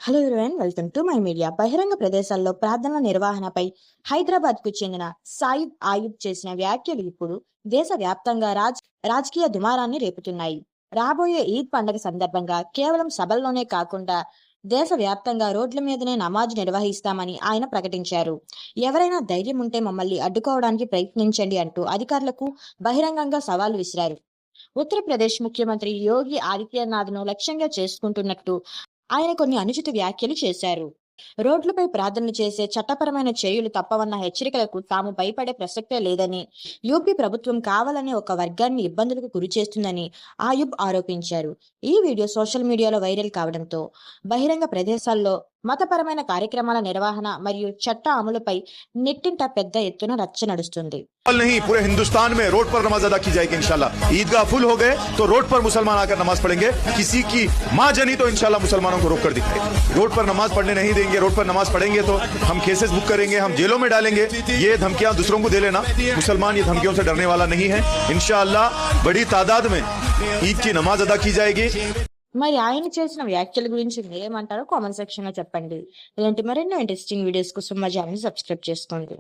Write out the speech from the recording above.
Hello everyone, welcome to my media. బహిరంగ ప్రదేశాల్లో ప్రార్థనల నిర్వహణపై హైదరాబాద్ కు చెందిన సాయిద్ ఆయుబ్ చేసిన వ్యాఖ్యలు ఇప్పుడు దేశ వ్యాప్తంగా రాజకీయ దుమారాన్ని రేపుతున్నాయి. రాబోయే ఈద్ పండుగ సందర్భంగా కేవలం సభల్లోనే కాకుండా దేశ వ్యాప్తంగా రోడ్ల మీదనే నమాజ్ నిర్వహిస్తామని ఆయన ప్రకటించారు. ఎవరైనా ధైర్యం ఉంటే మమ్మల్ని అడ్డుకోవడానికి ప్రయత్నించండి అంటూ అధికారులకు బహిరంగంగా సవాల్ విసిరారు. ఉత్తరప్రదేశ్ ముఖ్యమంత్రి యోగి ఆదిత్యనాథ్ను లక్ష్యంగా చేసుకుంటున్నట్టు ఆయన కొన్ని అనుచిత వ్యాఖ్యలు చేశారు. రోడ్లపై ప్రార్థనలు చేసే చట్టపరమైన చర్యలు తప్పవన్న హెచ్చరికలకు తాము భయపడే ప్రసక్తే లేదని, యూపీ ప్రభుత్వం కావాలని ఒక వర్గాన్ని ఇబ్బందులకు గురి చేస్తుందని ఆయుబ్ ఆరోపించారు. ఈ వీడియో సోషల్ మీడియాలో వైరల్ కావడంతో బహిరంగ ప్రదేశాల్లో మతపరమైన కార్యక్రమాల నిర్వహణ మరియు చట్ట అమలుపై నెట్టింట పెద్ద ఎత్తున రచ్చ నడుస్తుంది. नहीं, पूरे हिंदुस्तान में रोड पर नमाज अदा की जाएगी इंशाल्लाह। ईदगाह फुल हो गए तो रोड पर मुसलमान आकर नमाज पढ़ेंगे। किसी की माँ जनी तो इंशाल्लाह मुसलमानों को रोक कर दिखाए। रोड पर नमाज पढ़ने नहीं देंगे। रोड पर नमाज पढ़ेंगे तो हम केसेस बुक करेंगे, हम जेलों में डालेंगे। ये धमकियां दूसरों को दे लेना, मुसलमान ये धमकियों से डरने वाला नहीं है। इंशाल्लाह बड़ी तादाद में ईद की नमाज अदा की जाएगी। మరి ఆయన చేసిన వ్యాఖ్యల గురించి మీరేమంటారో కామెంట్ సెక్షన్ లో చెప్పండి. ఇలాంటి మరెన్నో ఇంట్రెస్టింగ్ వీడియోస్ కోసం మా ఛానల్ సబ్స్క్రైబ్ చేసుకోండి.